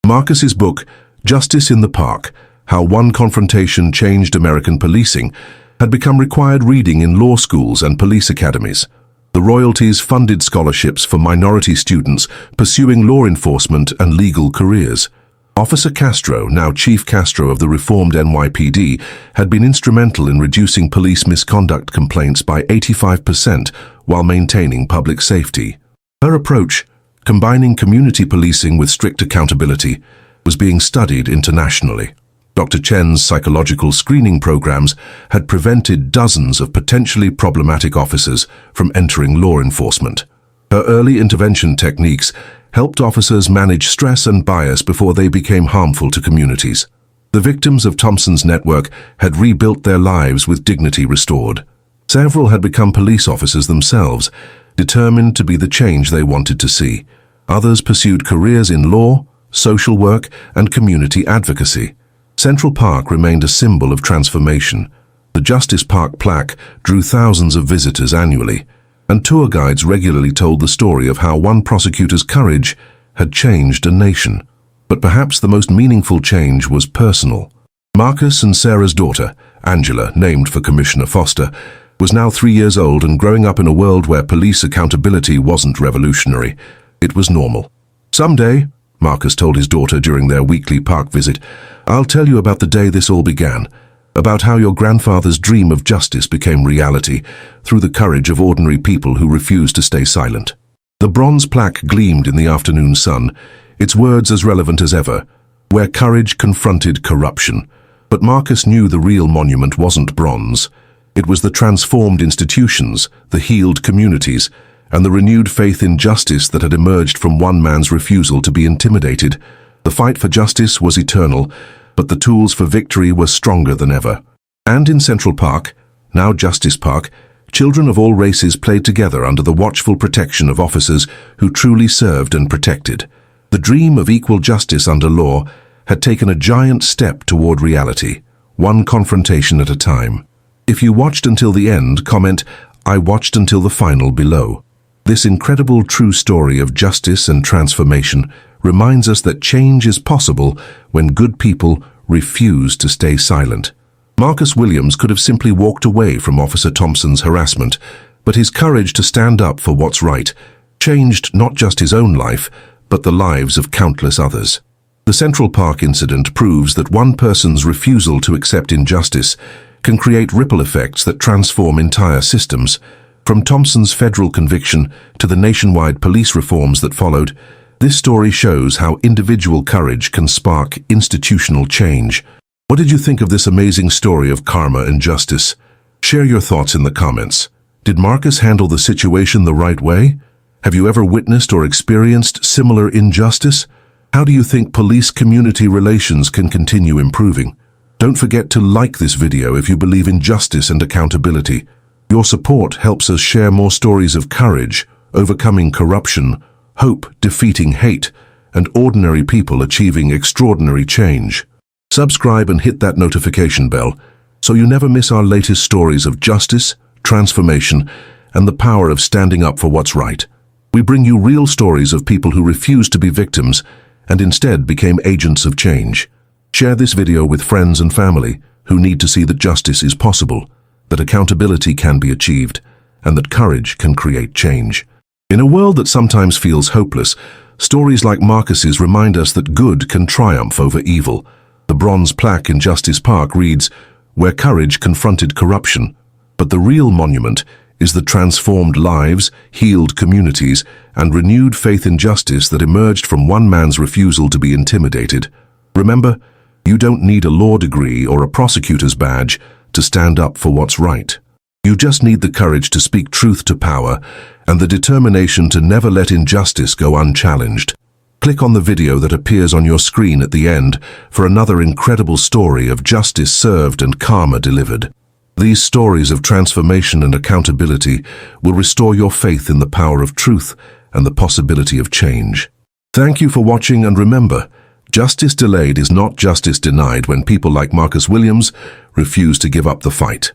Marcus's book, Justice in the Park: How One Confrontation Changed American Policing, had become required reading in law schools and police academies. The royalties funded scholarships for minority students pursuing law enforcement and legal careers. Officer Castro, now Chief Castro of the reformed NYPD, had been instrumental in reducing police misconduct complaints by 85% while maintaining public safety. Her approach, combining community policing with strict accountability, was being studied internationally. Dr. Chen's psychological screening programs had prevented dozens of potentially problematic officers from entering law enforcement. Her early intervention techniques helped officers manage stress and bias before they became harmful to communities. The victims of Thompson's network had rebuilt their lives with dignity restored. Several had become police officers themselves, determined to be the change they wanted to see. Others pursued careers in law, social work, and community advocacy. Central Park remained a symbol of transformation. The Justice Park plaque drew thousands of visitors annually, and tour guides regularly told the story of how one prosecutor's courage had changed a nation. But perhaps the most meaningful change was personal. Marcus and Sarah's daughter, Angela, named for Commissioner Foster, was now 3 years old and growing up in a world where police accountability wasn't revolutionary. It was normal. "Someday," Marcus told his daughter during their weekly park visit, "I'll tell you about the day this all began, about how your grandfather's dream of justice became reality through the courage of ordinary people who refused to stay silent." The bronze plaque gleamed in the afternoon sun, its words as relevant as ever, "Where courage confronted corruption." But Marcus knew the real monument wasn't bronze. It was the transformed institutions, the healed communities, and the renewed faith in justice that had emerged from one man's refusal to be intimidated. The fight for justice was eternal, but the tools for victory were stronger than ever. And in Central Park, now Justice Park, children of all races played together under the watchful protection of officers who truly served and protected. The dream of equal justice under law had taken a giant step toward reality, one confrontation at a time. If you watched until the end, comment, "I watched until the final" below. This incredible true story of justice and transformation reminds us that change is possible when good people refuse to stay silent. Marcus Williams could have simply walked away from Officer Thompson's harassment, but his courage to stand up for what's right changed not just his own life, but the lives of countless others. The Central Park incident proves that one person's refusal to accept injustice can create ripple effects that transform entire systems. From Thompson's federal conviction to the nationwide police reforms that followed, this story shows how individual courage can spark institutional change. What did you think of this amazing story of karma and justice? Share your thoughts in the comments. Did Marcus handle the situation the right way? Have you ever witnessed or experienced similar injustice? How do you think police-community relations can continue improving? Don't forget to like this video if you believe in justice and accountability. Your support helps us share more stories of courage, overcoming corruption, hope defeating hate, and ordinary people achieving extraordinary change. Subscribe and hit that notification bell so you never miss our latest stories of justice, transformation, and the power of standing up for what's right. We bring you real stories of people who refused to be victims and instead became agents of change. Share this video with friends and family who need to see that justice is possible, that accountability can be achieved, and that courage can create change. In a world that sometimes feels hopeless, stories like Marcus's remind us that good can triumph over evil. The bronze plaque in Justice Park reads, "Where courage confronted corruption." But the real monument is the transformed lives, healed communities, and renewed faith in justice that emerged from one man's refusal to be intimidated. Remember, you don't need a law degree or a prosecutor's badge to stand up for what's right. You just need the courage to speak truth to power and the determination to never let injustice go unchallenged. Click on the video that appears on your screen at the end for another incredible story of justice served and karma delivered. These stories of transformation and accountability will restore your faith in the power of truth and the possibility of change. Thank you for watching, and remember, justice delayed is not justice denied when people like Marcus Williams refuse to give up the fight.